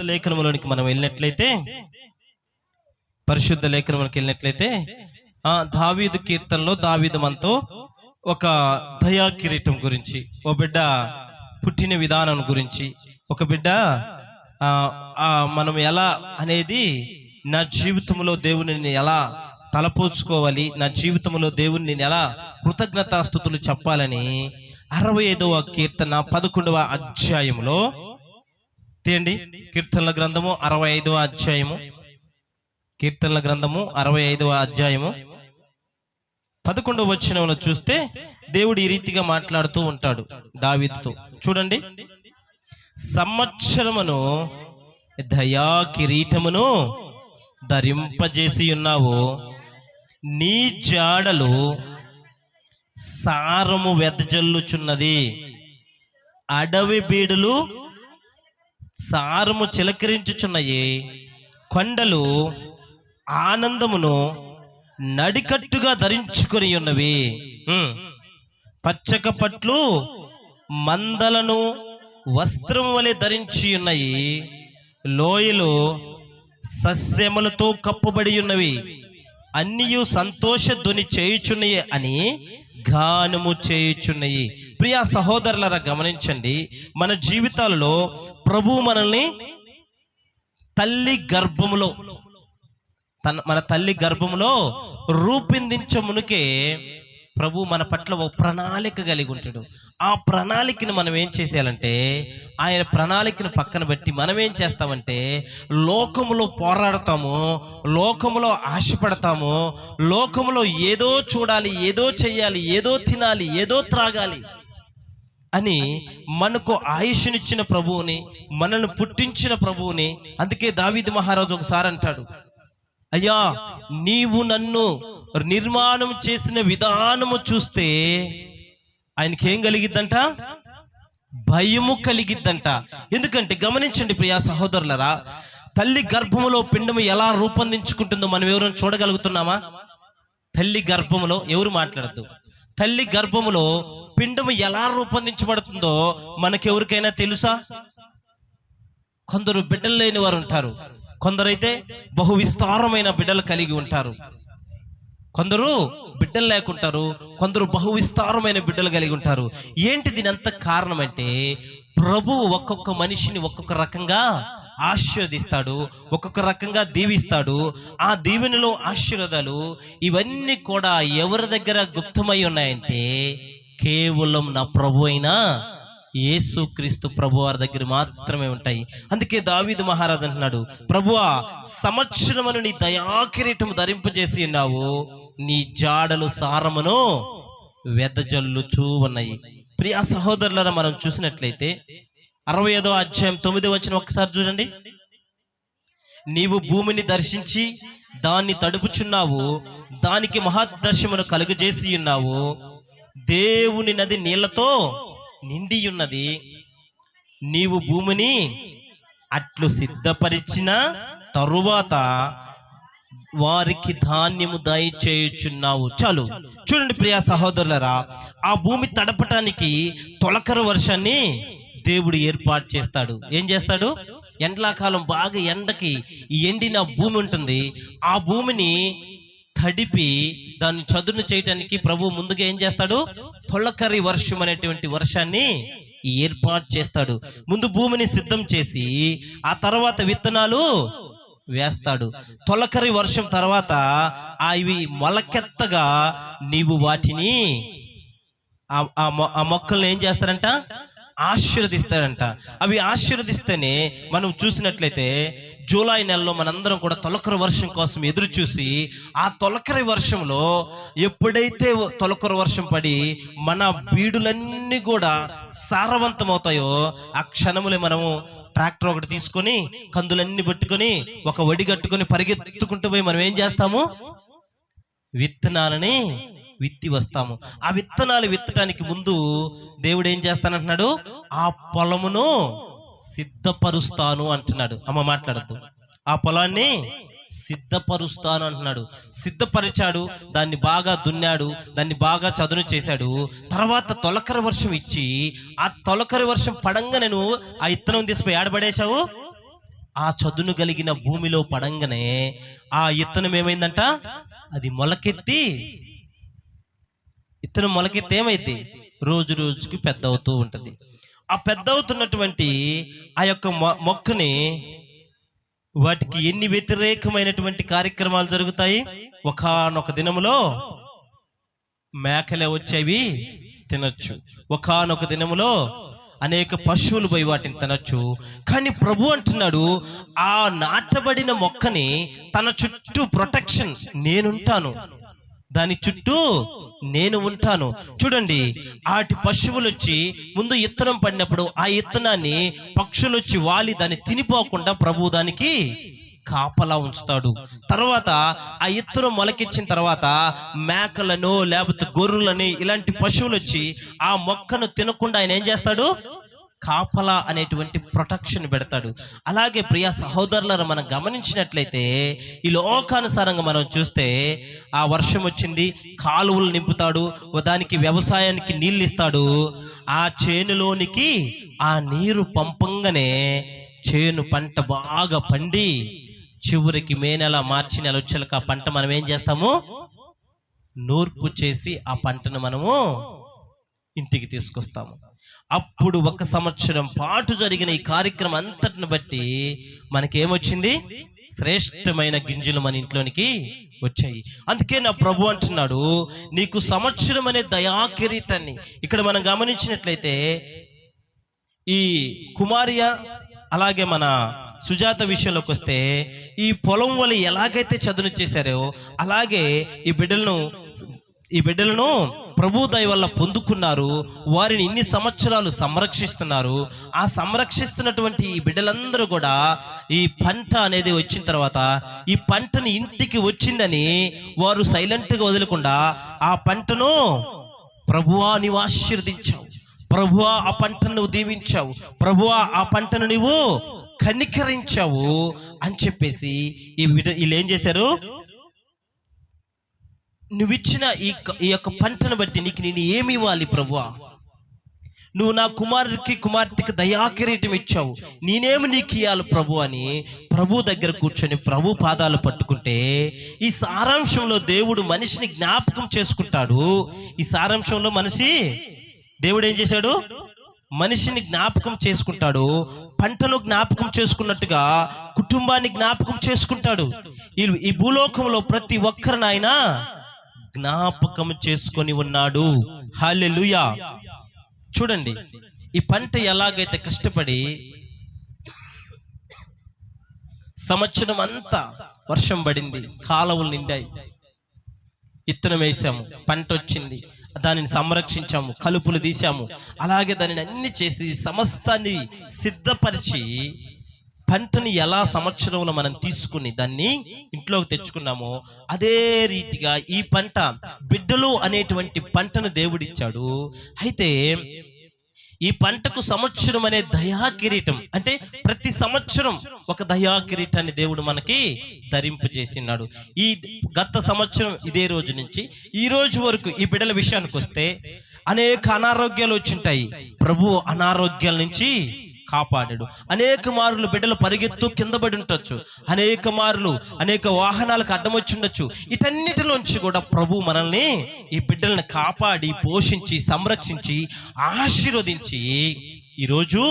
లేఖనములోనికి మనం వెళ్ళినట్లయితే పరిశుద్ధ లేఖనములకు వెళ్ళినట్లయితే దావీదు కీర్తనలో దావీదు మనతో ఒక దయా కిరీటం గురించి, ఓ బిడ్డ పుట్టిన విధానం గురించి, ఒక బిడ్డ మనం ఎలా అనేది, నా జీవితంలో దేవుని ఎలా తలపోచుకోవాలి, నా జీవితంలో దేవుని నేను ఎలా కృతజ్ఞతాస్తుతులు చెప్పాలని 65వ కీర్తన 11వ అధ్యాయంలో తీయండి. కీర్తనల గ్రంథము 65వ అధ్యాయము, కీర్తనల గ్రంథము 65వ అధ్యాయము 11వ వచనంలో చూస్తే దేవుడు ఈ రీతిగా మాట్లాడుతూ ఉంటాడు దావీదుతో. చూడండి, సంవత్సరమును దయా కిరీటమును ధరింపజేసి ఉన్నావు, నీ జాడలు సారము వెదజల్లుచున్నది, అడవి బీడులు సారము చిలకరించుచున్నాయి, కొండలు ఆనందమును నడికట్టుగా ధరించుకొని ఉన్నవి, పచ్చక పట్లు మందలను వస్త్రం వలె ధరించి ఉన్నాయి, లోయలు సస్యములతో కప్పబడి ఉన్నవి, అన్నియు సంతోష ధ్వని చేయుచున్నాయి అని గానము చేయుచున్నాయి. ప్రియా సహోదరులారా, గమనించండి, మన జీవితాలలో ప్రభువు మనల్ని మన తల్లి గర్భములో రూపొందించమునుకే ప్రభు మన పట్ల ఒక ప్రణాళిక కలిగి ఉంటాడు. ఆ ప్రణాళికను మనం ఏం చేసేయాలంటే, ఆయన ప్రణాళికను పక్కన పెట్టి మనం ఏం చేస్తామంటే, లోకములో పోరాడతాము, లోకములో ఆశపడతాము, లోకములో ఏదో చూడాలి, ఏదో చెయ్యాలి, ఏదో తినాలి, ఏదో త్రాగాలి అని మనకు ఆయుష్నిచ్చిన ప్రభువుని, మనల్ని పుట్టించిన ప్రభువుని. అందుకే దావీదు మహారాజు ఒకసారి అంటాడు, అయ్యా నీవు నన్ను నిర్మాణం చేసిన విధానము చూస్తే ఆయనకి ఏం కలిగిద్దంట? భయము కలిగిద్దంట. ఎందుకంటే గమనించండి ప్రియా సహోదరులరా, తల్లి గర్భములో పిండము ఎలా రూపొందించుకుంటుందో మనం ఎవరైనా చూడగలుగుతున్నామా? తల్లి గర్భములో ఎవరు మాట్లాడద్దు, తల్లి గర్భములో పిండము ఎలా రూపొందించబడుతుందో మనకెవరికైనా తెలుసా? కొందరు బిడ్డలు లేని వారు ఉంటారు, కొందరైతే బహు విస్తారమైన బిడ్డలు కలిగి ఉంటారు, కొందరు బిడ్డలు లేకుంటారు, కొందరు బహు విస్తారమైన బిడ్డలు కలిగి ఉంటారు. ఏంటి దీని అంత కారణం అంటే, ప్రభువు ఒక్కొక్క మనిషిని ఒక్కొక్క రకంగా ఆశీర్వదిస్తాడు, ఒక్కొక్క రకంగా దీవిస్తాడు. ఆ దీవెనలో ఆశీర్వాదాలు ఇవన్నీ కూడా ఎవరి దగ్గర గుప్తమై ఉన్నాయంటే, కేవలం నా ప్రభు అయినా యేసుక్రీస్తు ప్రభు వారి దగ్గర మాత్రమే ఉంటాయి. అందుకే దావీదు మహారాజు అంటున్నాడు, ప్రభువా సంవత్సరమును నీ దయాకిరీటము ధరింపజేసి ఉన్నావు, నీ జాడలు సారమును వెదజల్లుచూ ఉన్నాయి. ప్రియా సహోదరులారా, మనం చూసినట్లయితే 65వ అధ్యాయం 9వ వచనం ఒక్కసారి చూడండి. నీవు భూమిని దర్శించి దాన్ని తడుపుచున్నావు, దానికి మహాదర్శమును కలుగజేసి ఉన్నావు, దేవుని నది నీళ్లతో నిండి ఉన్నది, నీవు భూమిని అట్లు సిద్ధపరిచిన తరువాత వారికి ధాన్యము దయచేయుచున్నావు. చాలు చూడండి ప్రియా సహోదరులరా, ఆ భూమి తడపటానికి తొలకరి వర్షాన్ని దేవుడు ఏర్పాటు చేస్తాడు. ఏం చేస్తాడు? ఎండాకాలం బాగా ఎండకి ఎండిన భూమి ఉంటుంది, ఆ భూమిని తడిపి దాన్ని చదును చేయటానికి ప్రభు ముందుగా ఏం చేస్తాడు? తొలకరి వర్షం అనేటువంటి వర్షాన్ని ఏర్పాటు చేస్తాడు. ముందు భూమిని సిద్ధం చేసి ఆ తర్వాత విత్తనాలు వేస్తాడు. తొలకరి వర్షం తర్వాత అవి మొలకెత్తగా నీవు వాటిని ఆ మొక్కలను ఏం చేస్తారంట? ఆశీర్వదిస్తారంట. అవి ఆశీర్వదిస్తేనే మనం చూసినట్లయితే జూలై నెలలో మనందరం కూడా తొలకరి వర్షం కోసం ఎదురు చూసి, ఆ తొలకరి వర్షంలో ఎప్పుడైతే తొలకరి వర్షం పడి మన బీడులన్నీ కూడా సారవంతమవుతాయో, ఆ క్షణములే మనము ట్రాక్టర్ ఒకటి తీసుకొని కందులన్నీ పట్టుకొని ఒక వడి కట్టుకొని పరిగెత్తుకుంటూ పోయి మనం ఏం చేస్తాము? విత్తనాలని విత్తి వస్తాము. ఆ విత్తనాలు విత్తడానికి ముందు దేవుడు ఏం చేస్తానంటున్నాడు? ఆ పొలమును సిద్ధపరుస్తాను అంటున్నాడు. అమ్మ మాట్లాడద్దు. ఆ పొలాన్ని సిద్ధపరుస్తాను అంటున్నాడు. సిద్ధపరిచాడు, దాన్ని బాగా దున్నాడు, దాన్ని బాగా చదును చేశాడు. తర్వాత తొలకరి వర్షం ఇచ్చి, ఆ తొలకరి వర్షం పడంగా నేను ఆ ఇత్తనం తీసిపోయి ఆడబడేశావు, ఆ చదును కలిగిన భూమిలో పడంగానే ఆ ఇత్తనం ఏమైందంట, అది మొలకెత్తి, ఇత్తనం మొలకెత్తి ఏమైంది, రోజు రోజుకి పెద్ద అవుతూ ఉంటది. ఆ పెద్ద అవుతున్నటువంటి ఆ యొక్క మొక్కని వాటికి ఎన్ని వ్యతిరేకమైనటువంటి కార్యక్రమాలు జరుగుతాయి. ఒకానొక దినములో మేకలే వచ్చేవి తినొచ్చు, ఒకానొక దినములో అనేక పశువులు పోయి వాటిని తినొచ్చు. కానీ ప్రభు అంటున్నాడు, ఆ నాటబడిన మొక్కని తన చుట్టూ ప్రొటెక్షన్ నేనుంటాను, దాని చుట్టూ నేను ఉంటాను. చూడండి, ఆటి పశువులు వచ్చి ముందు ఇత్తనం పడినప్పుడు ఆ ఇత్తనాన్ని పక్షులు వచ్చి వాలి దాన్ని తినిపోకుండా ప్రభు దానికి కాపలా ఉంచుతాడు. తర్వాత ఆ ఇత్తనం మొలకెచ్చిన తర్వాత మేకలను లేకపోతే గొర్రెలని ఇలాంటి పశువులు వచ్చి ఆ మొక్కను తినకుండా ఆయన ఏం చేస్తాడు, కాపలా అనేటువంటి ప్రొటెక్షన్ పెడతాడు. అలాగే ప్రియ సహోదరులను మనం గమనించినట్లయితే ఈ లోకానుసారంగా మనం చూస్తే ఆ వర్షం వచ్చింది, కాలువలు నింపుతాడు, దానికి వ్యవసాయానికి నీళ్ళు ఇస్తాడు. ఆ చేనులోనికి ఆ నీరు పంపంగానే చేను పంట బాగా పండి చివరికి మే నెల మార్చి నెల వచ్చేలకు ఆ పంట మనం ఏం చేస్తాము, నూర్పు చేసి ఆ పంటను మనము ఇంటికి తీసుకొస్తాము. అప్పుడు 1 సంవత్సరం పాటు జరిగిన ఈ కార్యక్రమం అంతటిని బట్టి మనకేమొచ్చింది, శ్రేష్టమైన గింజలు మన ఇంట్లోనికి వచ్చాయి. అందుకే నా ప్రభు అంటున్నాడు, నీకు సంవత్సరం అనే దయాకిరీటాన్ని. ఇక్కడ మనం గమనించినట్లయితే ఈ కుమార్య అలాగే మన సుజాత విషయంలోకి వస్తే ఈ పొలం వల్ల ఎలాగైతే చదును చేశారో అలాగే ఈ బిడ్డలను ప్రభు దయ వల్ల పొందుకున్నారు. వారిని ఇన్ని సంవత్సరాలు సంరక్షిస్తున్నారు. ఆ సంరక్షిస్తున్నటువంటి ఈ బిడ్డలందరూ కూడా ఈ పంట అనేది వచ్చిన తర్వాత ఈ పంటని ఇంటికి వచ్చిందని వారు సైలెంట్గా వదలకుండా ఆ పంటను ప్రభువా నీవు ఆశీర్వదించావు, ప్రభువా ఆ పంటను నువ్వు దీవించావు, ప్రభువా ఆ పంటను నువ్వు కనికరించావు అని చెప్పేసి వీళ్ళు ఏం చేశారు, నువ్విచ్చిన ఈ యొక్క పంటను బట్టి నేను ఏమి ఇవ్వాలి ప్రభువా, నువ్వు నా కుమార్తెకి దయాకిరీటం ఇచ్చావు, నేనేమి నీకు ఇవ్వాలి ప్రభు అని ప్రభు దగ్గర కూర్చొని ప్రభు పాదాలు పట్టుకుంటే ఈ సారాంశంలో దేవుడు మనిషిని జ్ఞాపకం చేసుకుంటాడు. ఈ సారాంశంలో దేవుడు ఏం చేశాడు, మనిషిని జ్ఞాపకం చేసుకుంటాడు. పంటను జ్ఞాపకం చేసుకున్నట్టుగా కుటుంబాన్ని జ్ఞాపకం చేసుకుంటాడు. ఈ భూలోకంలో ప్రతి ఒక్కరిని ఆయన జ్ఞాపకం చేసుకొని ఉన్నాడు. హల్లెలూయా. చూడండి, ఈ పంట ఎలాగైతే కష్టపడి సంవత్సరం అంతా వర్షం పడింది, కాలువలు నిండాయి, ఇత్తనం వేసాము, పంట వచ్చింది, దానిని సంరక్షించాము, కలుపులు తీసాము, అలాగే దానిని అన్ని చేసి సమస్తాన్ని సిద్ధపరిచి పంటని ఎలా సంవత్సరంలో మనం తీసుకుని దాన్ని ఇంట్లోకి తెచ్చుకున్నామో అదే రీతిగా ఈ పంట బిడ్డలు అనేటువంటి పంటను దేవుడిచ్చాడు. అయితే ఈ పంటకు సంవత్సరం అనే దయా కిరీటం, అంటే ప్రతి సంవత్సరం ఒక దయా కిరీటాన్ని దేవుడు మనకి ధరింపజేసినాడు. ఈ గత సంవత్సరం ఇదే రోజు నుంచి ఈ రోజు వరకు ఈ బిడ్డల విషయానికి వస్తే అనేక అనారోగ్యాలు వచ్చింటాయి. ప్రభు అనారోగ్యాల నుంచి కాపాడాడు. అనేక మార్లు బిడ్డలు పరిగెత్తు కింద పడి ఉండొచ్చు, అనేక మార్లు అనేక వాహనాలకు అడ్డం వచ్చి ఉండొచ్చు. వీటన్నిటిలోంచి కూడా ప్రభు మనల్ని ఈ బిడ్డలను కాపాడి పోషించి సంరక్షించి ఆశీర్వదించి ఈరోజు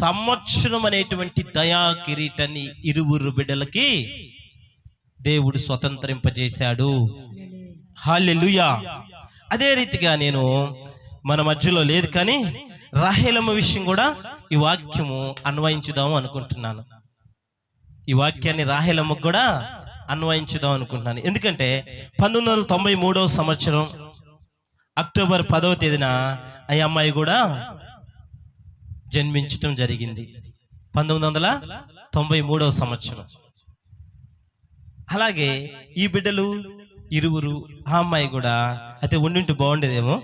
సంవత్సరం అనేటువంటి దయా కిరీటాన్ని 2 బిడ్డలకి దేవుడు స్వతంత్రింపజేశాడు. హల్లెలూయా. అదే రీతిగా నేను మన మధ్యలో లేదు కానీ రాహేలమ్మ విషయం కూడా ఈ వాక్యము అన్వయించుదాము అనుకుంటున్నాను. ఈ వాక్యాన్ని రాహేలమ్మకు కూడా అన్వయించుదాం అనుకుంటున్నాను. ఎందుకంటే 1993 సంవత్సరం అక్టోబర్ 10వ తేదీన ఆ అమ్మాయి కూడా జన్మించటం జరిగింది. 1993 సంవత్సరం. అలాగే ఈ బిడ్డలు 2 ఆ అమ్మాయి కూడా అయితే ఉండింటి బాగుండేదేమో,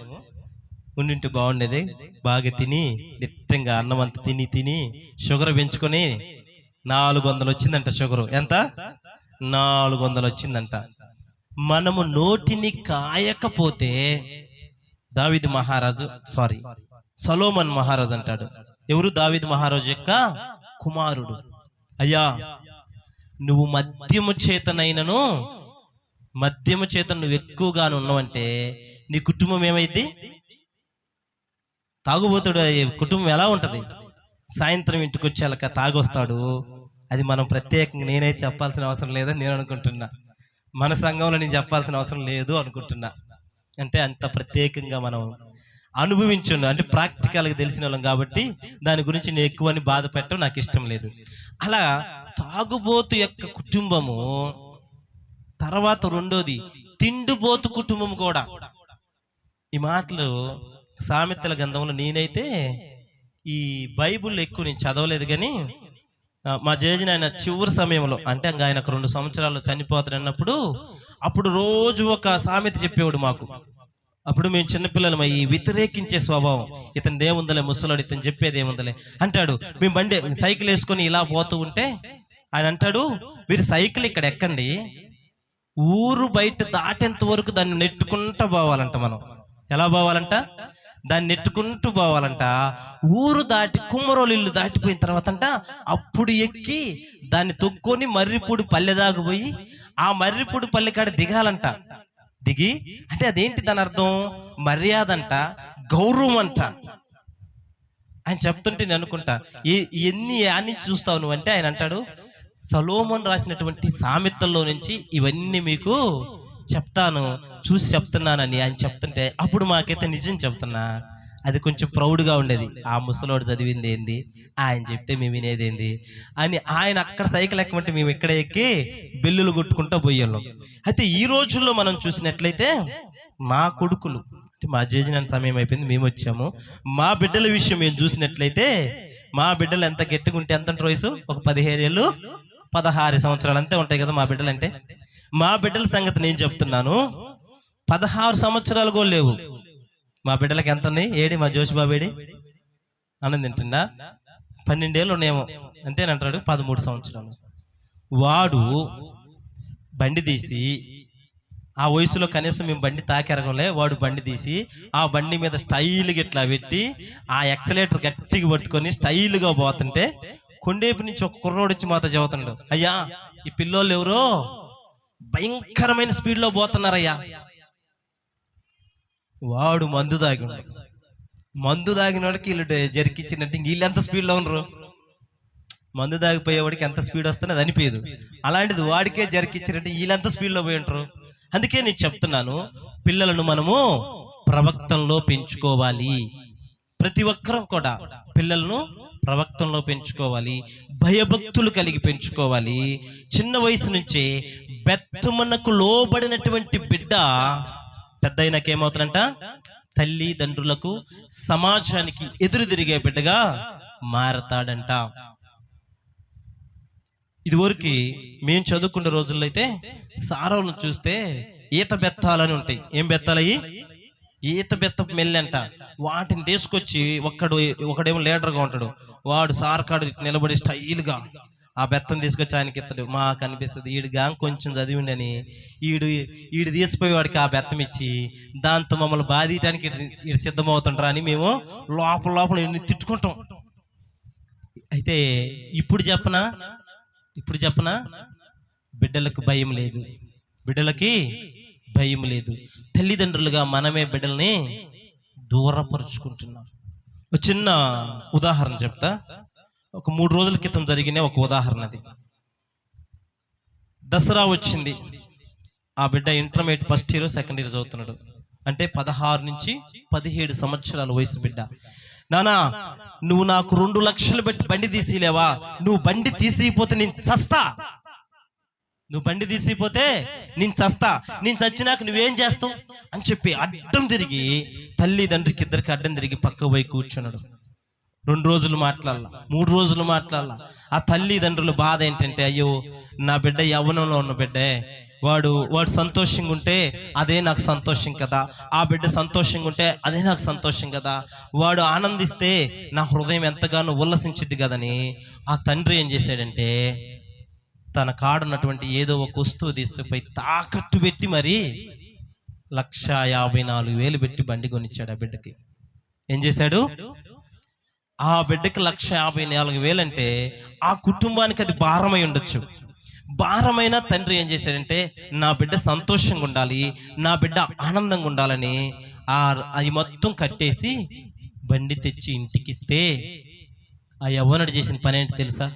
ఉండింటి బాగుండేది. బాగా తిని దిట్టంగా అన్నం అంతా తిని షుగర్ పెంచుకొని 400 వచ్చిందంట. షుగరు ఎంత? 400 వచ్చిందంట. మనము నోటిని కాయకపోతే దావీదు మహారాజు సొలొమోను మహారాజు అంటాడు. ఎవరు? దావీదు మహారాజు యొక్క కుమారుడు. అయ్యా నువ్వు మద్యము చేతనైనను మద్యము చేత నువ్వు ఎక్కువగాను ఉన్నావంటే నీ కుటుంబం ఏమైంది? తాగుబోతుడు కుటుంబం ఎలా ఉంటది? సాయంత్రం ఇంటికి వచ్చాక తాగొస్తాడు. అది మనం ప్రత్యేకంగా నేనైతే చెప్పాల్సిన అవసరం లేదని నేను అనుకుంటున్నా. మన సంఘంలో నేను చెప్పాల్సిన అవసరం లేదు అనుకుంటున్నా. అంటే అంత ప్రత్యేకంగా మనం అనుభవించుండు, అంటే ప్రాక్టికల్గా తెలిసిన వాళ్ళం కాబట్టి దాని గురించి నేను ఎక్కువని బాధ పెట్టడం నాకు ఇష్టం లేదు. అలా తాగుబోతు యొక్క కుటుంబము, తర్వాత రెండోది తిండిబోతు కుటుంబం కూడా. ఈ మాటలు సామెతల గ్రంథంలో నేనైతే ఈ బైబుల్ ఎక్కువ నేను చదవలేదు, కానీ మా జేజన్ ఆయన చివరి సమయంలో, అంటే ఆయనకు 2 సంవత్సరాలు చనిపోతాడు అన్నప్పుడు అప్పుడు రోజు ఒక సామెత చెప్పేవాడు మాకు. అప్పుడు మేము చిన్నపిల్లలు ఈ వ్యతిరేకించే స్వభావం, ఇతను ఏముందలే ముసలాడు, ఇతను చెప్పేది ఏముందలే అంటాడు. మేము సైకిల్ వేసుకొని ఇలా పోతూ ఉంటే ఆయన అంటాడు, మీరు సైకిల్ ఇక్కడ ఎక్కండి, ఊరు బయట దాటేంత వరకు దాన్ని నెట్టుకుంటూ పోవాలంట. మనం ఎలా పోవాలంట? దాన్ని నెట్టుకుంటూ పోవాలంట. ఊరు దాటి కుమ్మరోలు ఇల్లు దాటిపోయిన తర్వాత అంట అప్పుడు ఎక్కి దాన్ని తొక్కొని మర్రిపూడి పల్లె దాకా పోయి ఆ మర్రిపూడి పల్లె కాడ దిగాలంట. దిగి అంటే అదేంటి దాని అర్థం? మర్యాద అంట, గౌరవం అంట. ఆయన చెప్తుంటే నేను అనుకుంటా, ఎన్ని యాన్ని చూస్తావు నువ్వు అంటే ఆయన అంటాడు, సొలొమోను రాసినటువంటి సామెతల్లో నుంచి ఇవన్నీ మీకు చెప్తాను, చూసి చెప్తున్నానని ఆయన చెప్తుంటే అప్పుడు మాకైతే నిజం చెప్తున్నా అది కొంచెం ప్రౌడ్గా ఉండేది. ఆ ముసలోడు చదివింది ఏంది, ఆయన చెప్తే మేము వినేది ఏంది అని. ఆయన అక్కడ సైకిల్ ఎక్కమంటే మేము ఇక్కడ ఎక్కి బెల్లులు కొట్టుకుంటూ పోయేళ్ళం. అయితే ఈ రోజుల్లో మనం చూసినట్లయితే మా కొడుకులు, మా జేజన సమయం అయిపోయింది, మేము వచ్చాము. మా బిడ్డల విషయం మేము చూసినట్లయితే మా బిడ్డలు ఎంత గట్టిగుంటే ఎంత వయసు, ఒక 15 ఏళ్ళు 16 సంవత్సరాలు అంతే ఉంటాయి కదా మా బిడ్డలు అంటే. మా బిడ్డల సంగతి నేను చెప్తున్నాను, 16 సంవత్సరాలు కూడా లేవు మా బిడ్డలకి. ఎంత ఉన్నాయి? ఏడి మా జోషిబాబేడి అన్నం తింటుందా? 12 ఏళ్ళు ఉన్నాయేమో అంతేనంటాడు. 13 సంవత్సరాలు వాడు బండి తీసి, ఆ వయసులో కనీసం మేము బండి తాకెరగలే, వాడు బండి తీసి ఆ బండి మీద స్టైల్గా ఇట్లా పెట్టి ఆ ఎక్సలేటర్ గట్టిగా పట్టుకొని స్టైల్గా పోతుంటే కొండేపు నుంచి ఒక కుర్రోడు వచ్చి మాతో చదువుతున్నాడు, అయ్యా ఈ పిల్లోళ్ళు ఎవరో భయంకరమైన స్పీడ్లో పోతున్నారయ్యా. వాడు మందు తాగినోడికి వీళ్ళు జరికిచ్చినట్టు వీళ్ళు ఎంత స్పీడ్లో ఉండరు. మందు తాగిపోయేవాడికి ఎంత స్పీడ్ వస్తుందో అది అనిపించదు, అలాంటిది వాడికే జరికిచ్చినట్టు వీళ్ళెంత స్పీడ్లో పోయి ఉంటారు. అందుకే నేను చెప్తున్నాను, పిల్లలను మనము ప్రవక్తంలో పెంచుకోవాలి. ప్రతి ఒక్కరం కూడా పిల్లలను ప్రవక్తంలో పెంచుకోవాలి, భయభక్తులు కలిగి పెంచుకోవాలి. చిన్న వయసు నుంచే బెత్తమునకు లోబడినటువంటి బిడ్డ పెద్ద అయినాక ఏమవుతుందంట? తల్లిదండ్రులకు, సమాజానికి ఎదురు తిరిగే బిడ్డగా మారతాడంట. ఇదివరకు మేము చదువుకున్న రోజుల్లో అయితే సారవులను చూస్తే ఈత బెత్తాలని ఉంటాయి. ఏం బెత్తాలయ్యి? ఈత బెత్త మెల్లంట. వాటిని తీసుకొచ్చి ఒకడేమో లీడర్గా ఉంటాడు, వాడు సార్కాడు నిలబడి స్టైల్గా ఆ బెత్తం తీసుకొచ్చి ఆయనకి ఇస్తాడు. మాకు అనిపిస్తుంది ఈడుగా కొంచెం చదివిండని ఈడు తీసిపోయి వాడికి ఆ బెత్తం ఇచ్చి దాంతో మమ్మల్ని బాధించడానికి ఈడు సిద్ధమవుతుంటారా అని మేము లోపల తిట్టుకుంటాం. అయితే ఇప్పుడు చెప్పనా బిడ్డలకు భయం లేదు, బిడ్డలకి భయం లేదు. తల్లిదండ్రులుగా మనమే బిడ్డల్ని దూరపరుచుకుంటున్నాం. ఒక చిన్న ఉదాహరణ చెప్తా. ఒక 3 రోజుల క్రితం జరిగిన ఒక ఉదాహరణ అది. దసరా వచ్చింది, ఆ బిడ్డ intermediate first year second year చదువుతున్నాడు. అంటే 16 నుంచి 17 సంవత్సరాల వయసు బిడ్డ. నానా నువ్వు నాకు 2 లక్షలు పెట్టి బండి తీసిలేవా, నువ్వు బండి తీసిపోతే నేను చస్తా, నువ్వు బండి తీసిపోతే నేను చస్తా, నేను చచ్చినాక నువ్వేం చేస్తావు అని చెప్పి అడ్డం తిరిగి తల్లిదండ్రికి ఇద్దరికి అడ్డం తిరిగి పక్క పోయి కూర్చున్నాడు. 2 రోజులు మాట్లాడాల, 3 రోజులు మాట్లాడాల. ఆ తల్లిదండ్రుల బాధ ఏంటంటే, అయ్యో నా బిడ్డ యవ్వనంలో ఉన్న బిడ్డే, వాడు సంతోషంగా ఉంటే అదే నాకు సంతోషం కదా, ఆ బిడ్డ సంతోషంగా ఉంటే అదే నాకు సంతోషం కదా, వాడు ఆనందిస్తే నా హృదయం ఎంతగానో ఉల్లసించిద్ది కదని ఆ తండ్రి ఏం చేశాడంటే తన కాడున్నటువంటి ఏదో ఒక వస్తువు తీసుకుపోయి తాకట్టు పెట్టి మరి 1,54,000 పెట్టి బండి కొనిచ్చాడు ఆ బిడ్డకి. ఏం చేశాడు? ఆ బిడ్డకి 1,54,000 అంటే ఆ కుటుంబానికి అది భారమై ఉండొచ్చు. భారమైన తండ్రి ఏం చేశాడంటే, నా బిడ్డ సంతోషంగా ఉండాలి, నా బిడ్డ ఆనందంగా ఉండాలని అవి మొత్తం కట్టేసి బండి తెచ్చి ఇంటికిస్తే ఆ యవ్వనుడు చేసిన పని ఏంటి తెలుసా?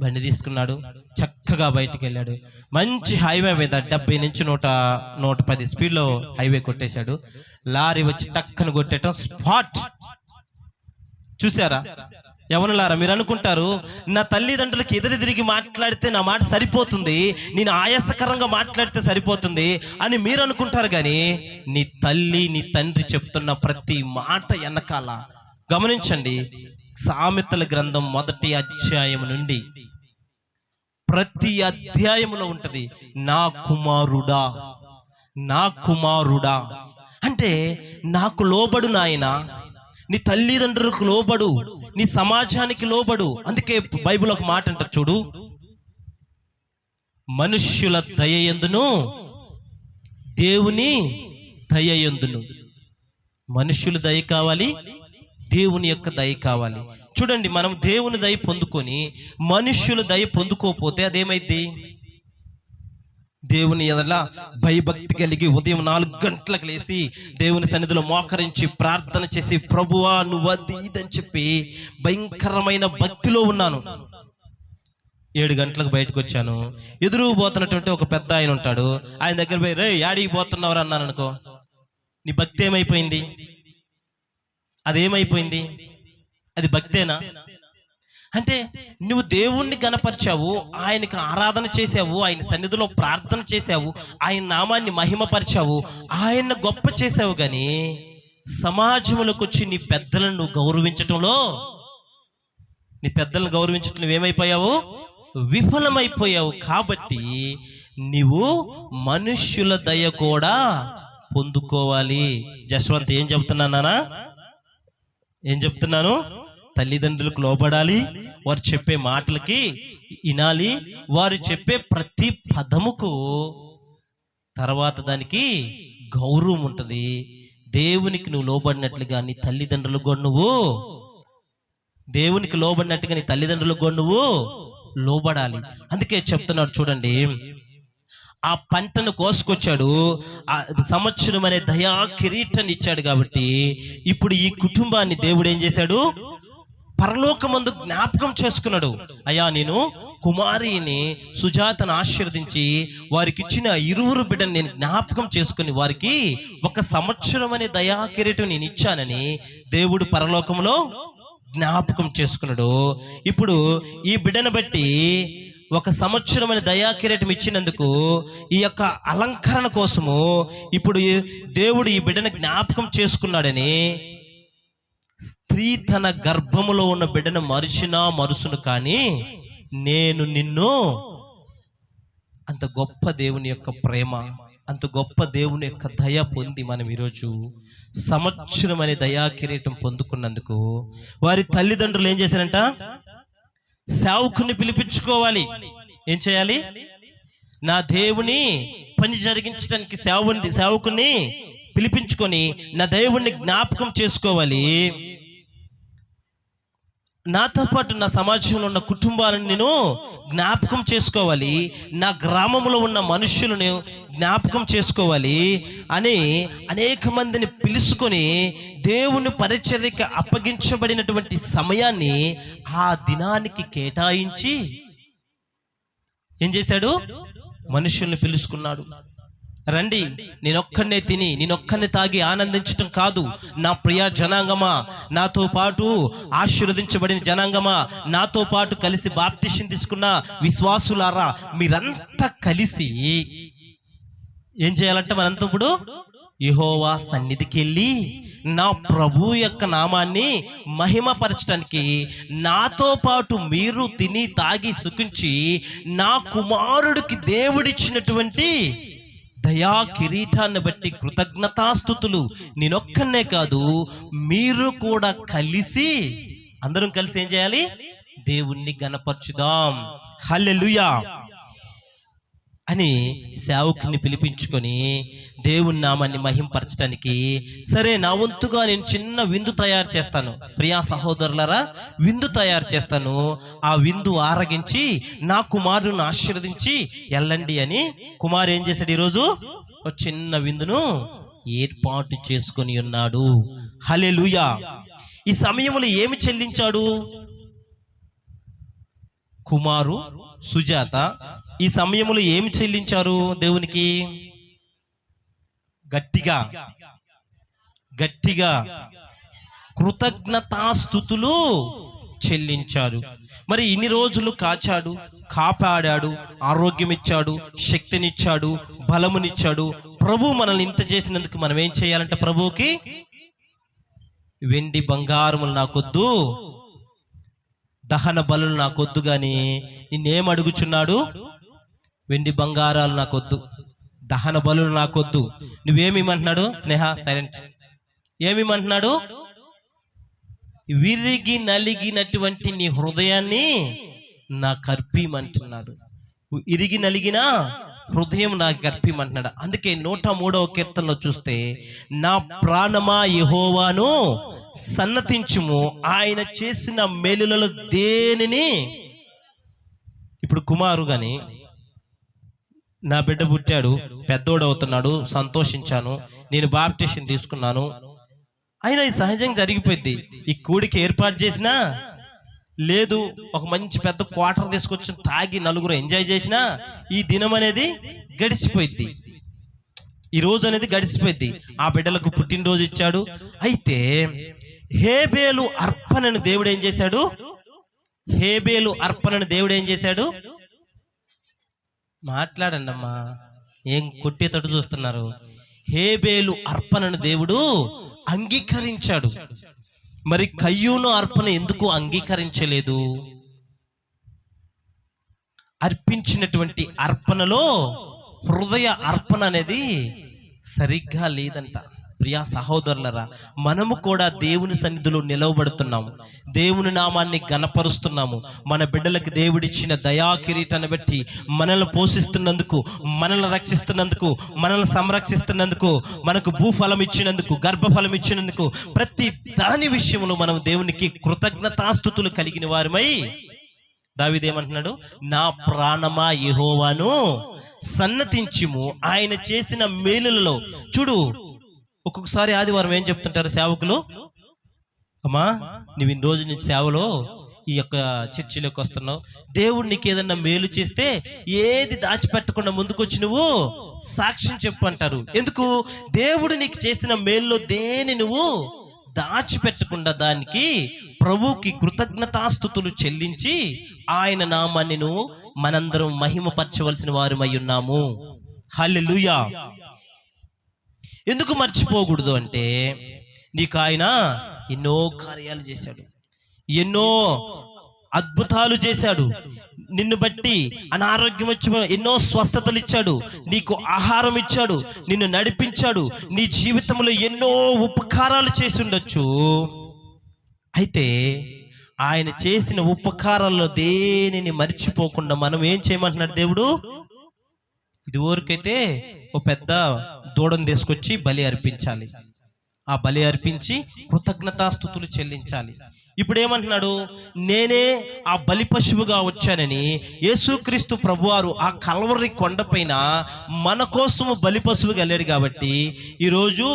బండి తీసుకున్నాడు, చక్కగా బయటికి వెళ్ళాడు. మంచి హైవే మీద 70 నుంచి 110 స్పీడ్లో హైవే కొట్టేశాడు. లారీ వచ్చి టక్కను కొట్టేయటం స్పాట్. చూసారా యవ్వనులారా? మీరు అనుకుంటారు, నా తల్లిదండ్రులకి ఎదురు తిరిగి మాట్లాడితే నా మాట సరిపోతుంది, నేను ఆయాసకరంగా మాట్లాడితే సరిపోతుంది అని మీరు అనుకుంటారు. కానీ నీ తల్లి నీ తండ్రి చెప్తున్న ప్రతి మాట వెనకాల గమనించండి. సామెతల గ్రంథం 1వ అధ్యాయం నుండి ప్రతి అధ్యాయంలో ఉంటది, నా కుమారుడా నా కుమారుడా అంటే నాకు లోబడు నాయనా, నీ తల్లిదండ్రులకు లోబడు, నీ సమాజానికి లోబడు. అందుకే బైబిల్ ఒక మాట అంటారు చూడు, మనుష్యుల దయయందును దేవుని దయయందును. మనుష్యుల దయ కావాలి, దేవుని యొక్క దయ కావాలి. చూడండి, మనం దేవుని దయ పొందుకొని మనుష్యుల దయ పొందుకోకపోతే అదేమైంది? దేవుని ఎడల భయభక్తి కలిగి ఉదయం 4 గంటలకు లేచి దేవుని సన్నిధిలో మోకరించి ప్రార్థన చేసి, ప్రభువా నువ్వు అది ఇదని చెప్పి భయంకరమైన భక్తిలో ఉన్నాను. 7 గంటలకు బయటకు వచ్చాను, ఎదురు పోతున్నటువంటి ఒక పెద్ద ఆయన ఉంటాడు, ఆయన దగ్గర పోయి, రే యాడికి పోతున్నవారు అన్నాను అనుకో, నీ భక్తి ఏమైపోయింది? అదేమైపోయింది? అది భక్తేనా? అంటే నువ్వు దేవుణ్ణి గణపరిచావు, ఆయనకు ఆరాధన చేసావు, ఆయన సన్నిధిలో ప్రార్థన చేసావు, ఆయన నామాన్ని మహిమపరిచావు, ఆయన గొప్ప చేసావు. కానీ సమాజంలోకి వచ్చి నీ పెద్దలను నువ్వు గౌరవించటంలో, నీ పెద్దలను గౌరవించటం నువ్వేమైపోయావు? విఫలమైపోయావు. కాబట్టి నీవు మనుష్యుల దయ కూడా పొందుకోవాలి. జశ్వంత్ ఏం చెప్తున్నానా? ఏం చెప్తున్నాను? తల్లిదండ్రులకు లోబడాలి, వారు చెప్పే మాటలకి వినాలి, వారు చెప్పే ప్రతి పదముకు తర్వాత దానికి గౌరవం ఉంటుంది. దేవునికి నువ్వు లోబడినట్లుగా నీ తల్లిదండ్రులకు కూడా నువ్వు, దేవునికి లోబడినట్టుగా నీ తల్లిదండ్రులకు కూడా నువ్వు లోబడాలి. అందుకే చెప్తున్నాడు చూడండి, ఆ పంటను కోసుకొచ్చాడు, ఆ సంవత్సరం అనే దయా కిరీటాన్ని ఇచ్చాడు. కాబట్టి ఇప్పుడు ఈ కుటుంబాన్ని దేవుడు ఏం చేశాడు? పరలోకమందు జ్ఞాపకం చేసుకున్నాడు. అయ్యా, నేను కుమారిని సుజాతను ఆశీర్వదించి వారికి ఇచ్చిన 2 బిడ్డను నేను జ్ఞాపకం చేసుకుని వారికి 1 సంవత్సరం అనే దయా కిరీటం నేను ఇచ్చానని దేవుడు పరలోకంలో జ్ఞాపకం చేసుకున్నాడు. ఇప్పుడు ఈ బిడ్డను బట్టి 1 సంవత్సరం అనే దయా కిరీటం ఇచ్చినందుకు ఈ యొక్క అలంకరణ కోసము ఇప్పుడు దేవుడు ఈ బిడ్డను జ్ఞాపకం చేసుకున్నాడని, స్త్రీ తన గర్భములో ఉన్న బిడ్డను మరుసును కానీ నేను నిన్ను, అంత గొప్ప దేవుని యొక్క ప్రేమ, అంత గొప్ప దేవుని యొక్క దయ పొంది మనం ఈరోజు సంవత్సరం అనే దయా కిరీటం పొందుకున్నందుకు వారి తల్లిదండ్రులు ఏం చేశారంట? సేవకుని పిలిపించుకోవాలి. ఏం చేయాలి? నా దేవుని పని జరిగించడానికి సేవకుని పిలిపించుకొని నా దేవుణ్ణి జ్ఞాపకం చేసుకోవాలి. నాతో పాటు నా సమాజంలో ఉన్న కుటుంబాలను నేను జ్ఞాపకం చేసుకోవాలి, నా గ్రామంలో ఉన్న మనుషులను జ్ఞాపకం చేసుకోవాలి అని అనేక మందిని పిలుచుకొని దేవుని పరిచర్యకి అప్పగించబడినటువంటి సమయాన్ని ఆ దినానికి కేటాయించి ఏం చేశాడు? మనుషుల్ని పిలుచుకున్నాడు. రండి, నేనొక్కనే తిని నేనొక్కనే తాగి ఆనందించటం కాదు, నా ప్రియ జనాంగమా, నాతో పాటు ఆశీర్వదించబడిన జనాంగమా, నాతో పాటు కలిసి బాప్టిషన్ తీసుకున్న విశ్వాసులారా, మీరంతా కలిసి ఏం చేయాలంటే మనంతా ఇప్పుడు యెహోవా సన్నిధికి వెళ్ళి నా ప్రభు యొక్క నామాన్ని మహిమపరచడానికి నాతో పాటు మీరు తిని తాగి సుఖించి నా కుమారుడికి దేవుడిచ్చినటువంటి దయా కిరీటాన్ని బట్టి కృతజ్ఞతాస్తుతులు నేనొక్కనే కాదు, మీరు కూడా కలిసి అందరం కలిసి ఏం చేయాలి? దేవుణ్ణి గణపరచుదాం. హల్లెలూయా. అని సేవకుని పిలిపించుకొని దేవుని నామాన్ని మహింపరచడానికి, సరే నా వంతుగా నేను చిన్న విందు తయారు చేస్తాను, ప్రియా సహోదరులారా విందు తయారు చేస్తాను, ఆ విందు ఆరగించి నా కుమారుని ఆశీర్వదించి వెళ్ళండి అని కుమారు ఏం చేశాడు? ఈరోజు ఒక చిన్న విందును ఏర్పాటు చేసుకొని ఉన్నాడు. హల్లెలూయా. ఈ సమయంలో ఏమి చెల్లించాడు కుమారు, సుజాత? ఈ సమయంలో ఏమి చెల్లించారు దేవునికి? గట్టిగా గట్టిగా కృతజ్ఞతాస్తుతులు చెల్లించారు. మరి ఇన్ని రోజులు కాచాడు, కాపాడాడు, ఆరోగ్యం ఇచ్చాడు, శక్తినిచ్చాడు, బలమునిచ్చాడు. ప్రభు మనల్ని ఇంత చేసినందుకు మనం ఏం చేయాలంటే, ప్రభువుకి వెండి బంగారములు నాకొద్దు, దహన బలులు నాకొద్దు, గాని నిన్నేం అడుగుచున్నాడు? వెండి బంగారాలు నాకొద్దు, దహన బలులు నాకొద్దు. నువ్వేమిమంటున్నాడు? స్నేహ సైలెంట్. ఏమిమంటున్నాడు? విరిగి నలిగినటువంటి నీ హృదయాన్ని నాకు అర్పిమంటున్నాడు. ఇరిగి నలిగిన హృదయం నాకు అర్పిమంటున్నాడు. అందుకే 103వ కీర్తనలో చూస్తే, నా ప్రాణమా యెహోవాను సన్నతించుము, ఆయన చేసిన మేలులలో దేనిని. ఇప్పుడు కుమారు గాని, నా బిడ్డ పుట్టాడు, పెద్దోడవుతున్నాడు, సంతోషించాను, నేను బాప్టిషన్ తీసుకున్నాను, అయినా ఇది సహజంగా జరిగిపోయింది. ఈ కూడికి ఏర్పాటు చేసినా లేదు, ఒక మంచి పెద్ద క్వార్టర్ తీసుకొచ్చి తాగి నలుగురు ఎంజాయ్ చేసినా ఈ దినం అనేది గడిచిపోయింది, ఈ రోజు అనేది గడిచిపోయింది. ఆ బిడ్డలకు పుట్టినరోజు ఇచ్చాడు. అయితే హేబేలు అర్పణను దేవుడు ఏం చేశాడు? హేబేలు అర్పణను దేవుడు ఏం చేశాడు? మాట్లాడండి అమ్మా, ఏం కొట్టేటట్టు చూస్తున్నారు? హేబేలు అర్పణను దేవుడు అంగీకరించాడు. మరి కయ్యూను అర్పణ ఎందుకు అంగీకరించలేదు? అర్పించినటువంటి అర్పణలో హృదయ అర్పణ అనేది సరిగ్గా లేదంట. ప్రియా సహోదరులరా, మనము కూడా దేవుని సన్నిధిలో నిలవబడుతున్నాము, దేవుని నామాన్ని గణపరుస్తున్నాము. మన బిడ్డలకు దేవుడిచ్చిన దయా కిరీటాన్ని బట్టి మనల్ని పోషిస్తున్నందుకు, మనల్ని రక్షిస్తున్నందుకు, మనల్ని సంరక్షిస్తున్నందుకు, మనకు భూఫలం ఇచ్చినందుకు, గర్భఫలం ఇచ్చినందుకు, ప్రతి దాని విషయంలో మనం దేవునికి కృతజ్ఞతాస్తుతులు కలిగిన వారమై, దావీదు ఏమంటున్నాడు? నా ప్రాణమా యెహోవాను సన్నతించుము, ఆయన చేసిన మేలులలో. చూడు, ఒక్కొక్కసారి ఆదివారం ఏం చెప్తుంటారు సేవకులు? అమ్మా, నువ్వు ఇన్ని రోజుల నుంచి సేవలో ఈ యొక్క చర్చిలోకి వస్తున్నావు, దేవుడు నీకు ఏదన్నా మేలు చేస్తే ఏది దాచిపెట్టకుండా ముందుకొచ్చి నువ్వు సాక్ష్యం చెప్పు అంటారు. ఎందుకు? దేవుడు నీకు చేసిన మేలులో దేని నువ్వు దాచిపెట్టకుండా దానికి ప్రభువుకి కృతజ్ఞతాస్తుతులు చెల్లించి ఆయన నామాన్ని నువ్వు మనందరం మహిమపరచవలసిన వారమై ఉన్నాము. హల్లెలూయా. ఎందుకు మర్చిపోకూడదు అంటే, నీకు ఆయన ఎన్నో కార్యాలు చేశాడు, ఎన్నో అద్భుతాలు చేశాడు. నిన్ను బట్టి అనారోగ్యం వచ్చి ఎన్నో స్వస్థతలు ఇచ్చాడు, నీకు ఆహారం ఇచ్చాడు, నిన్ను నడిపించాడు, నీ జీవితంలో ఎన్నో ఉపకారాలు చేసి ఉండొచ్చు. అయితే ఆయన చేసిన ఉపకారాల్లో దేనిని మర్చిపోకుండా మనం ఏం చేయమంటున్నాడు దేవుడు? ఇదివరకైతే ఓ పెద్ద దూడను తీసుకొచ్చి బలి అర్పించాలి, ఆ బలి అర్పించి కృతజ్ఞతాస్తుతులు చెల్లించాలి. ఇప్పుడు ఏమంటున్నాడు? నేనే ఆ బలి పశువుగా వచ్చానని యేసుక్రీస్తు ప్రభువారు ఆ కల్వరి కొండపైన మన కోసము బలి పశువుగా వెళ్ళాడు. కాబట్టి ఈరోజు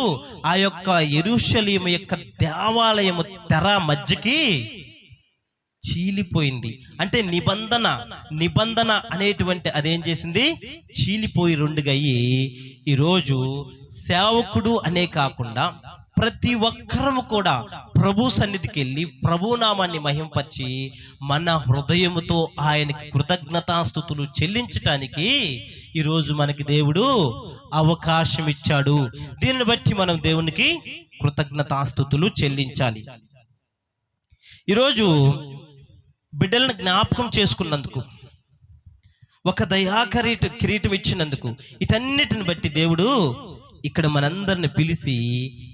ఆ యొక్క యెరూషలేము యొక్క దేవాలయము తెర మధ్యకి చీలిపోయింది. అంటే నిబంధన అనేటువంటి అదేం చేసింది? చీలిపోయి రెండుగా అయ్యి ఈరోజు సేవకుడు అనే కాకుండా ప్రతి ఒక్కరము కూడా ప్రభు సన్నిధికి వెళ్ళి ప్రభు నామాన్ని మహింపరిచి మన హృదయముతో ఆయనకి కృతజ్ఞతాస్తుతులు చెల్లించటానికి ఈరోజు మనకి దేవుడు అవకాశం ఇచ్చాడు. దీనిని బట్టి మనం దేవునికి కృతజ్ఞతాస్తుతులు చెల్లించాలి. ఈరోజు బిడ్డలను జ్ఞాపకం చేసుకున్నందుకు, ఒక దయా కిరీటం ఇచ్చినందుకు, వీటన్నిటిని బట్టి దేవుడు ఇక్కడ మనందరిని పిలిచి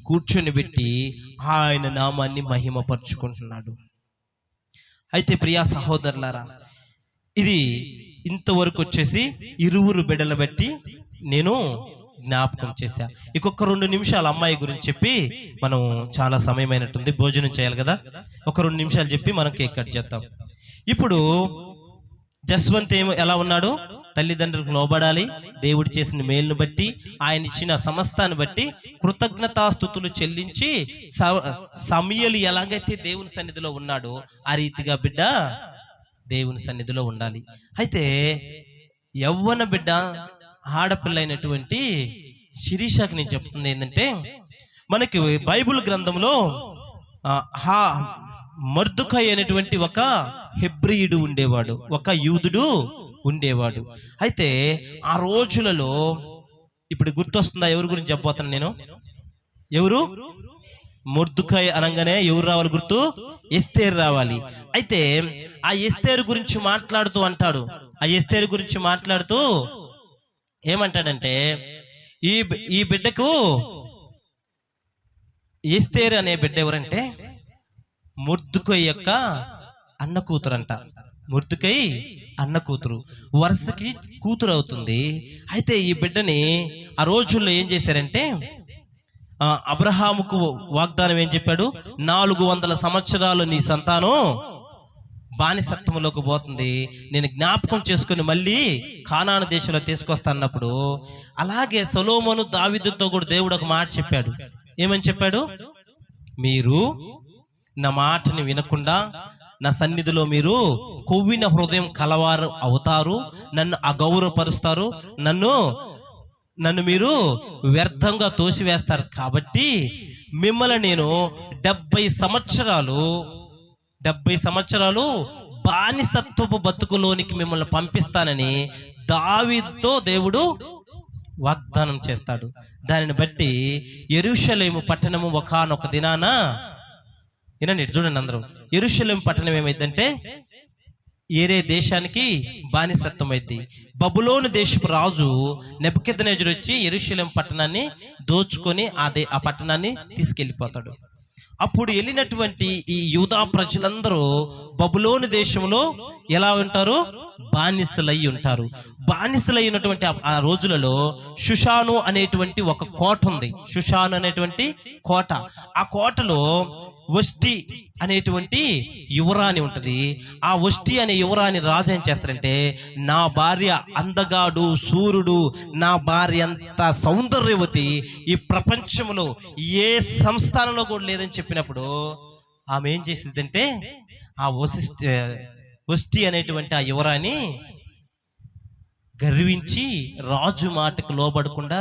కూర్చొని పెట్టి ఆయన నామాన్ని మహిమపరుచుకుంటున్నాడు. అయితే ప్రియా సహోదరులారా, ఇది ఇంతవరకు వచ్చేసి 20 బిడ్డలను బట్టి నేను జ్ఞాపకం చేశా. ఇంకొక 2 నిమిషాలు అమ్మాయి గురించి చెప్పి మనం, చాలా సమయం అయినట్టుంది, భోజనం చేయాలి కదా, ఒక 2 నిమిషాలు చెప్పి మనం కేక్ కట్ చేద్దాం. ఇప్పుడు జస్వంత్ ఎలా ఉన్నాడు? తల్లిదండ్రులకు లోబడాలి, దేవుడు చేసిన మేలును బట్టి, ఆయన ఇచ్చిన సమస్తాన్ని బట్టి కృతజ్ఞతాస్తుతులు చెల్లించి సమయలు ఎలాగైతే దేవుని సన్నిధిలో ఉన్నాడో ఆ రీతిగా బిడ్డ దేవుని సన్నిధిలో ఉండాలి. అయితే యవ్వన బిడ్డ ఆడపిల్ల అయినటువంటి శిరీషకి నేను చెప్తుంది ఏంటంటే, మనకి బైబిల్ గ్రంథంలో మొర్దెకై అనేటువంటి ఒక హెబ్రీయుడు ఉండేవాడు, ఒక యూదుడు ఉండేవాడు. అయితే ఆ రోజులలో, ఇప్పుడు గుర్తొస్తుందా ఎవరి గురించి చెప్పబోతున్నాను నేను? ఎవరు? మొర్దెకై అనగానే ఎవరు రావాలి గుర్తు? ఎస్తేరు రావాలి. అయితే ఆ ఎస్తేరు గురించి మాట్లాడుతూ అంటాడు, ఆ ఎస్తేరు గురించి మాట్లాడుతూ ఏమంటాడంటే, ఈ బిడ్డకు, ఎస్తేరు అనే బిడ్డ ఎవరంటే మొర్దెకై యొక్క అన్న కూతురు అంట. మొర్దెకై అన్న కూతురు, వరుసకి కూతురు అవుతుంది. అయితే ఈ బిడ్డని ఆ రోజుల్లో ఏం చేశారంటే, అబ్రహాముకు వాగ్దానం ఏం చెప్పాడు? 400 సంవత్సరాలు నీ సంతానం బానిసత్వంలోకి పోతుంది, నేను జ్ఞాపకం చేసుకుని మళ్ళీ కానాను దేశంలో తీసుకొస్తా అన్నప్పుడు, అలాగే సొలొమోను దావీదుతో కూడా దేవుడు ఒక మాట చెప్పాడు. ఏమని చెప్పాడు? మీరు నా మాటని వినకుండా నా సన్నిధిలో మీరు కొవ్విన హృదయం కలవారు అవుతారు, నన్ను అగౌరవపరుస్తారు, నన్ను మీరు వ్యర్థంగా తోసివేస్తారు. కాబట్టి మిమ్మల్ని నేను 70 సంవత్సరాలు బానిసత్వపు బతుకులోనికి మిమ్మల్ని పంపిస్తానని దావీదుతో దేవుడు వాగ్దానం చేస్తాడు. దానిని బట్టి యెరూషలేము పట్టణము ఒకానొక దినాన, వినండి చూడండి అందరూ, యెరూషలేము పట్టణం ఏమైందంటే ఏరే దేశానికి బానిసత్వం అయింది. బబులోను దేశపు రాజు నెబుకద్నెజరు వచ్చి యెరూషలేము పట్టణాన్ని దోచుకొని ఆ పట్టణాన్ని తీసుకెళ్లిపోతాడు. అప్పుడు వెళ్ళినటువంటి ఈ యూదా ప్రజలందరూ బబులోను దేశంలో ఎలా ఉంటారు? బానిసలై ఉంటారు. బానిసలై ఉన్నటువంటి ఆ రోజులలో షుషాను అనేటువంటి ఒక కోట ఉంది. షుషాను అనేటువంటి కోట, ఆ కోటలో వష్టి అనేటువంటి యువరాణి ఉంటది. ఆ వష్టి అనే యువరాణి రాజు ఏం చేస్తారంటే, నా భార్య అందగాడు సూర్యుడు, నా భార్య అంత సౌందర్యవతి, ఈ ప్రపంచంలో ఏ సంస్థానంలో కూడా లేదని చెప్పినప్పుడు ఆమె ఏం చేసిందంటే, ఆ వష్టి అనేటువంటి ఆ యువరాణి గర్వించి రాజు మాటకు లోబడకుండా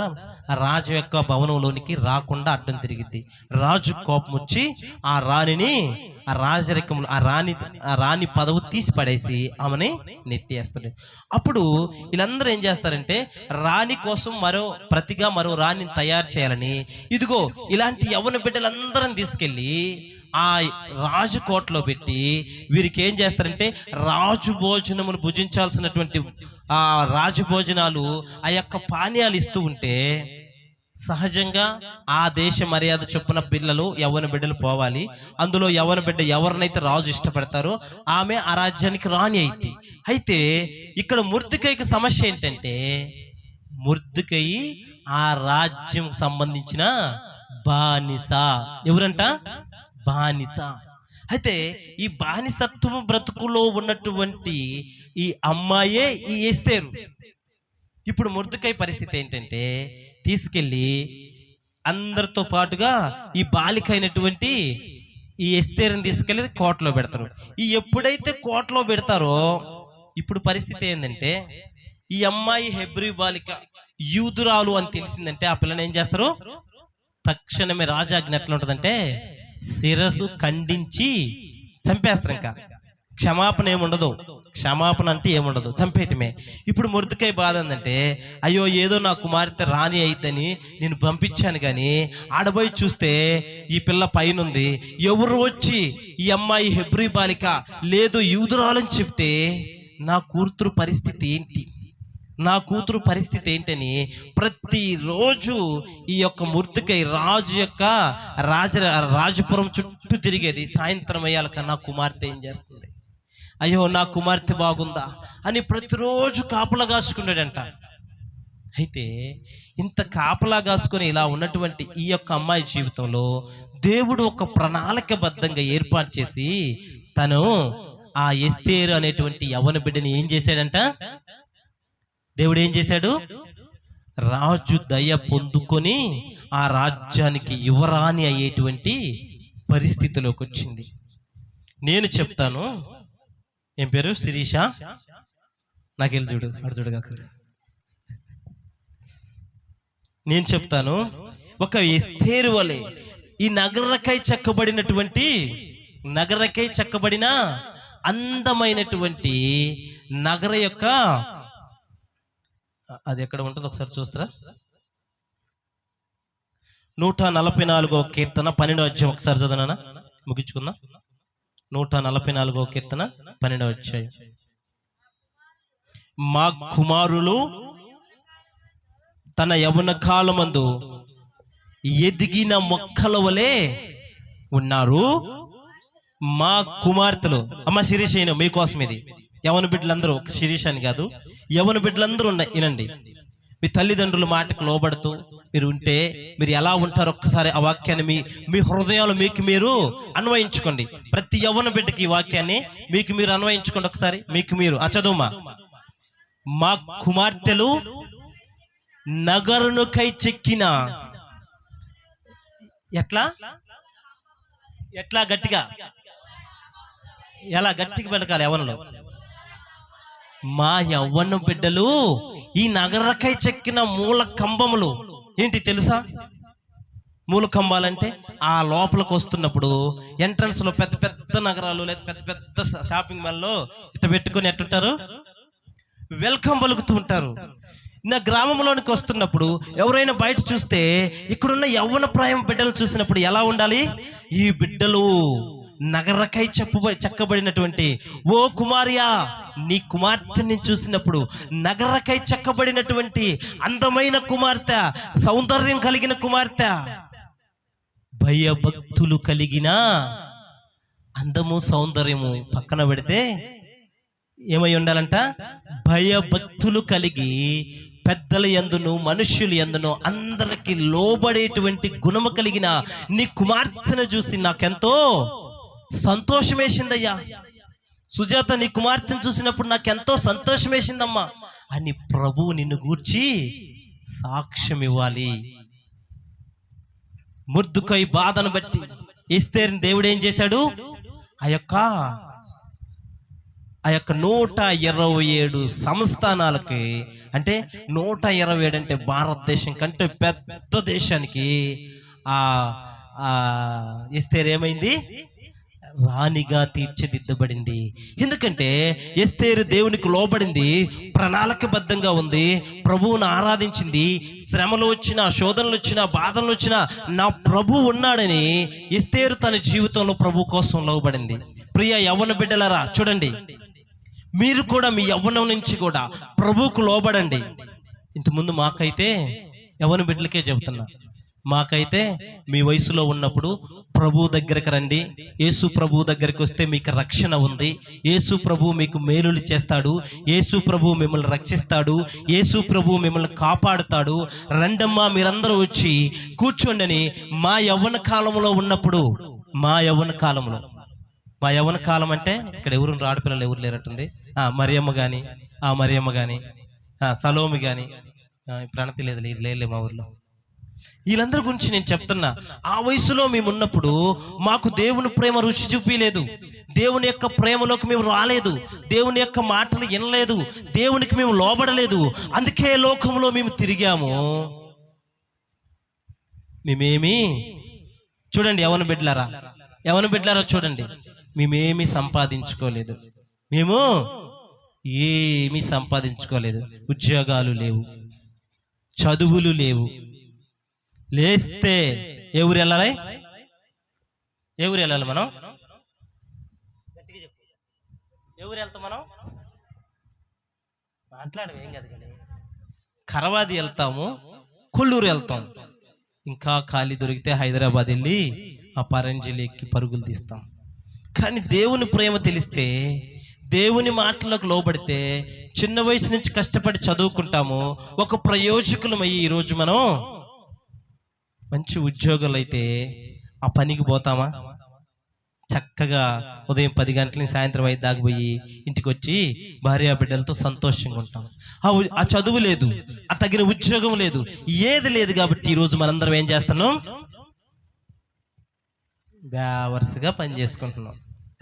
రాజు యొక్క భవనంలోనికి రాకుండా అడ్డం తిరిగింది. రాజు కోపం వచ్చి ఆ రాణిని, ఆ రాజరికంలో ఆ రాణి పదవి తీసి పడేసి ఆమెని నెట్టేస్తాడు. అప్పుడు వీళ్ళందరూ ఏం చేస్తారంటే, రాణి కోసం మరో రాణిని తయారు చేయాలని, ఇదిగో ఇలాంటి యవ్వన బిడ్డలందరం తీసుకెళ్ళి ఆ రాజు కోటలో పెట్టి వీరికి ఏం చేస్తారంటే, రాజు భోజనమును భుజించాల్సినటువంటి ఆ రాజు భోజనాలు, ఆ యొక్క పానీయాలు ఇస్తూ ఉంటే, సహజంగా ఆ దేశ మర్యాద చొప్పున పిల్లలు యవ్వన బిడ్డలు పోవాలి. అందులో యవ్వన బిడ్డ ఎవరినైతే రాజు ఇష్టపడతారో ఆమె ఆ రాజ్యానికి రాణి అయింది. అయితే ఇక్కడ మొర్దెకైకి సమస్య ఏంటంటే, మొర్దెకై ఆ రాజ్యం సంబంధించిన బానిస. ఎవరంట? బానిస. అయితే ఈ బానిసత్వం బ్రతుకులో ఉన్నటువంటి ఈ అమ్మాయే ఈ ఎస్తేరు. ఇప్పుడు మొర్దెకై పరిస్థితి ఏంటంటే, తీసుకెళ్ళి అందరితో పాటుగా ఈ బాలిక అయినటువంటి ఈ ఎస్తేరుని తీసుకెళ్ళి కోటలో పెడతారు. ఈ ఎప్పుడైతే కోటలో పెడతారో ఇప్పుడు పరిస్థితి ఏంటంటే, ఈ అమ్మాయి హెబ్రీ బాలిక యూదురాలు అని తెలిసిందంటే ఆ పిల్లని ఏం చేస్తారు? తక్షణమే రాజాజ్ఞ ఎట్లా ఉంటుందంటే, శిరస్సు ఖండించి చంపేస్తారు. ఇంకా క్షమాపణ ఏముండదు, క్షమాపణ అంటే ఏముండదు, చంపేయటమే. ఇప్పుడు మొర్దెకై బాధ ఏంటంటే, అయ్యో ఏదో నా కుమార్తె రాణి అయిద్దని నేను పంపించాను, కానీ ఆడబోయి చూస్తే ఈ పిల్ల పైనుంది, ఎవరు వచ్చి ఈ అమ్మాయి హెబ్రీ బాలిక లేదు యూదురాలని చెప్తే నా కూతురు పరిస్థితి ఏంటి, నా కూతురు పరిస్థితి ఏంటని ప్రతిరోజు ఈ యొక్క మొర్దెకై రాజు యొక్క రాజపురం చుట్టూ తిరిగేది. సాయంత్రం అయ్యాక నా కుమార్తె ఏం చేస్తుంది, అయ్యో నా కుమార్తె బాగుందా అని ప్రతిరోజు కాపలా కాసుకున్నాడంట. అయితే ఇంత కాపలా కాసుకొని ఇలా ఉన్నటువంటి ఈ యొక్క అమ్మాయి జీవితంలో దేవుడు ఒక ప్రణాళికబద్ధంగా ఏర్పాటు చేసి తను ఆ ఎస్తేరు అనేటువంటి యవ్వన బిడ్డని ఏం చేశాడంట? దేవుడు ఏం చేశాడు? రాజు దయ పొందుకొని ఆ రాజ్యానికి యువరాణి అయ్యేటువంటి పరిస్థితిలోకి వచ్చింది. నేను చెప్తాను, ఏం పేరు? శిరీష. నాకెళ్ళి చూడు, అడు చూడగా. నేను చెప్తాను, ఒక ఎస్తేరు వలె ఈ నగరకై చెక్కబడిన అందమైనటువంటి నగర యొక్క, అది ఎక్కడ ఉంటుంది ఒకసారి చూస్తారా? 144వ కీర్తన 12వ అధ్యాయం ఒకసారి చదవనా, ముగించుకుందాం. 144వ కీర్తన 12వ అధ్యాయం. మా కుమారులు తన యవ్వన కాలమందు ఎదిగిన మొక్కల వలె ఉన్నారు. మా కుమార్తెలు, అమ్మ శిరీష మీకోసం ఇది, యవన బిడ్డలందరూ, శిరీష అని కాదు, యవన బిడ్డలందరూ ఉన్నాయి. వినండి, మీ తల్లిదండ్రుల మాటకు లోబడుతూ మీరు ఉంటే మీరు ఎలా ఉంటారో ఒక్కసారి ఆ వాక్యాన్ని మీ హృదయాలు మీకు మీరు అన్వయించుకోండి. ప్రతి యవ్వన బిడ్డకి ఈ వాక్యాన్ని మీకు మీరు అన్వయించుకోండి ఒకసారి. మీకు మీరు చదువుమా. మా కుమార్తెలు నగరునుకై చెక్కిన, ఎట్లా గట్టిగా, ఎలా గట్టిగా పెడకాలి యవ్వనలో? మా యవ్వన బిడ్డలు ఈ నగరకై చెక్కిన మూల కంబములు. ఏంటి తెలుసా మూల కంబాలంటే? ఆ లోపలికి వస్తున్నప్పుడు ఎంట్రన్స్ లో పెద్ద పెద్ద నగరాలు లేదా పెద్ద పెద్ద షాపింగ్ మాల్లో ఇట్ట పెట్టుకుని ఎట్టుంటారు, వెల్కమ్ పలుకుతూ ఉంటారు. నా గ్రామంలోనికి వస్తున్నప్పుడు ఎవరైనా బయట చూస్తే ఇక్కడున్న యవ్వన ప్రాయం బిడ్డలు చూసినప్పుడు ఎలా ఉండాలి? ఈ బిడ్డలు నగరకై చెక్కబడినటువంటి, ఓ కుమారియా, నీ కుమార్తెని చూసినప్పుడు నగరకై చెక్కబడినటువంటి అందమైన కుమార్తె, సౌందర్యం కలిగిన కుమార్తె, భయభక్తులు కలిగిన, అందము సౌందర్యము పక్కన పెడితే ఏమై ఉండాలంట? భయభక్తులు కలిగి పెద్దల యందును మనుష్యుల యందును అందరికి లోబడేటువంటి గుణము కలిగిన నీ కుమార్తెను చూసి నాకెంతో సంతోషం వేసిందయ్యా. సుజాత, నీ కుమార్తెను చూసినప్పుడు నాకెంతో సంతోషం వేసిందమ్మా అని ప్రభువు నిన్ను గూర్చి సాక్ష్యం ఇవ్వాలి. మొర్దెకై బాధను బట్టి ఎస్తేరుని దేవుడు ఏం చేశాడు? ఆ యొక్క 127 సంస్థానాలకి, అంటే 127 అంటే భారతదేశం కంటే పెద్ద దేశానికి ఎస్తేరు ఏమైంది? రాణిగా తీర్చిదిద్దబడింది. ఎందుకంటే ఎస్తేరు దేవునికి లోబడింది, ప్రణాళికబద్ధంగా ఉంది, ప్రభువును ఆరాధించింది. శ్రమలు వచ్చినా, శోధనలు వచ్చినా, బాధలు వచ్చినా నా ప్రభు ఉన్నాడని ఎస్తేరు తన జీవితంలో ప్రభు కోసం లోబడింది. ప్రియ యవ్వన బిడ్డలారా చూడండి, మీరు కూడా మీ యవ్వనం నుంచి కూడా ప్రభువుకు లోబడండి. ఇంతకుముందు మాకైతే యవ్వన బిడ్డలకే చెబుతున్నా, మాకైతే మీ వయసులో ఉన్నప్పుడు ప్రభు దగ్గరికి రండి. యేసు ప్రభు దగ్గరికి వస్తే మీకు రక్షణ ఉంది. యేసు ప్రభు మీకు మేలులు చేస్తాడు. యేసు ప్రభు మిమ్మల్ని రక్షిస్తాడు. యేసు ప్రభు మిమ్మల్ని కాపాడుతాడు. రండమ్మా మీరందరూ వచ్చి కూర్చోండి. మా యవ్వన కాలంలో ఉన్నప్పుడు, మా యవ్వన కాలం అంటే ఇక్కడ ఎవరు ఆడపిల్లలు ఎవరు లేరట్టుంది. మరియమ్మ కానీ సలోమి కానీ, ప్రణతి లేదు, లేలే మా ఊర్లో. వీళ్ళందరి గురించి నేను చెప్తున్నా. ఆ వయసులో మేము ఉన్నప్పుడు మాకు దేవుని ప్రేమ రుచి చూపించలేదు. దేవుని యొక్క ప్రేమలోకి మేము రాలేదు. దేవుని యొక్క మాటలు వినలేదు. దేవునికి మేము లోబడలేదు. అందుకే లోకంలో మేము తిరిగాము. మేమేమి చూడండి, యవ్వన బిడ్డలారా చూడండి, మేమేమి సంపాదించుకోలేదు. మేము ఏమీ సంపాదించుకోలేదు. ఉద్యోగాలు లేవు, చదువులు లేవు. లేస్తే ఎవరు వెళ్ళాలి మనం? ఎవరు వెళ్తాం మనం? మాట్లాడవేం కదా, కరవాది వెళ్తాము, కొల్లూరు వెళ్తాం. ఇంకా ఖాళీ దొరికితే హైదరాబాద్ వెళ్ళి ఆ పరంజిలు ఎక్కి పరుగులు తీస్తాం. కానీ దేవుని ప్రేమ తెలిస్తే దేవుని మాటలకు లోబడితే చిన్న వయసు నుంచి కష్టపడి చదువుకుంటాము, ఒక ప్రయోజకులమయ్యి ఈరోజు మనం మంచి ఉద్యోగాలు అయితే ఆ పనికి పోతామా? చక్కగా ఉదయం 10 గంటల నుంచి సాయంత్రం 5 దాకా పోయి ఇంటికి వచ్చి భార్యా బిడ్డలతో సంతోషంగా ఉంటాం. ఆ చదువు లేదు, ఆ తగిన ఉద్యోగం లేదు, ఏది లేదు. కాబట్టి ఈరోజు మనందరం ఏం చేస్తున్నాం? వరుసగా పని చేసుకుంటున్నాం.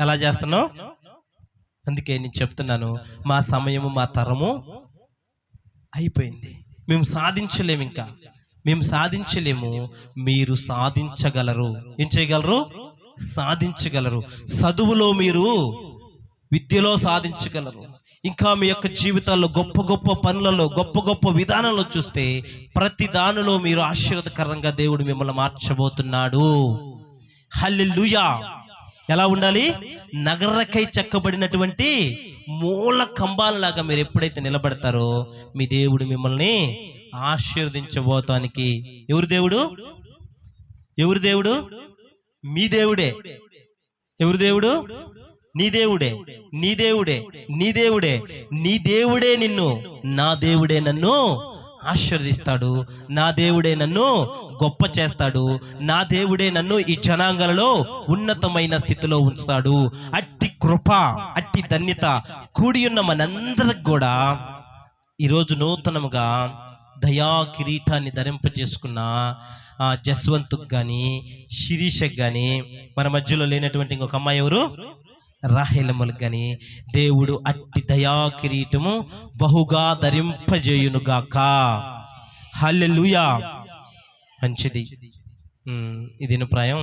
ఎలా చేస్తున్నాం? అందుకే నేను చెప్తున్నాను, మా సమయము మా తరము అయిపోయింది. మేము సాధించలేము, ఇంకా మేము సాధించలేము. మీరు సాధించగలరు. ఏం చేయగలరు? సాధించగలరు. చదువులో మీరు, విద్యలో సాధించగలరు. ఇంకా మీ యొక్క జీవితాల్లో గొప్ప గొప్ప పనులలో, గొప్ప గొప్ప విధానంలో చూస్తే ప్రతి దానిలో మీరు ఆశీర్వాదకరంగా దేవుడు మిమ్మల్ని మార్చబోతున్నాడు. హల్లెలూయా. ఎలా ఉండాలి? నగరకై చెక్కబడినటువంటి మూల కంబాలలాగా మీరు ఎప్పుడైతే నిలబడతారో మీ దేవుడు మిమ్మల్ని ఆశీర్వదించబోతానికి. ఎవరు దేవుడు? ఎవరు దేవుడు? మీ దేవుడే. ఎవరు దేవుడు? నీ దేవుడే. నీ దేవుడే. నీ దేవుడే. నీ దేవుడే నిన్ను, నా దేవుడే నన్ను ఆశీర్వదిస్తాడు. నా దేవుడే నన్ను గొప్ప చేస్తాడు. నా దేవుడే నన్ను ఈ జనాంగాలలో ఉన్నతమైన స్థితిలో ఉంచుతాడు. అట్టి కృప, అట్టి ధన్యత కూడి ఉన్న మనందరికి కూడా ఈరోజు నూతనముగా దయా కిరీటాన్ని ధరింపజేసుకున్న జస్వంత్కు కానీ, శిరీషకు కానీ, మన మధ్యలో లేనటువంటి ఇంకొక అమ్మాయి ఎవరు? రాహేలమ్మలకు కానీ దేవుడు అట్టి దయా కిరీటము బహుగా ధరింపజేయునుగాక. హల్లెలూయా. మంచిది. ఇది ప్రాయం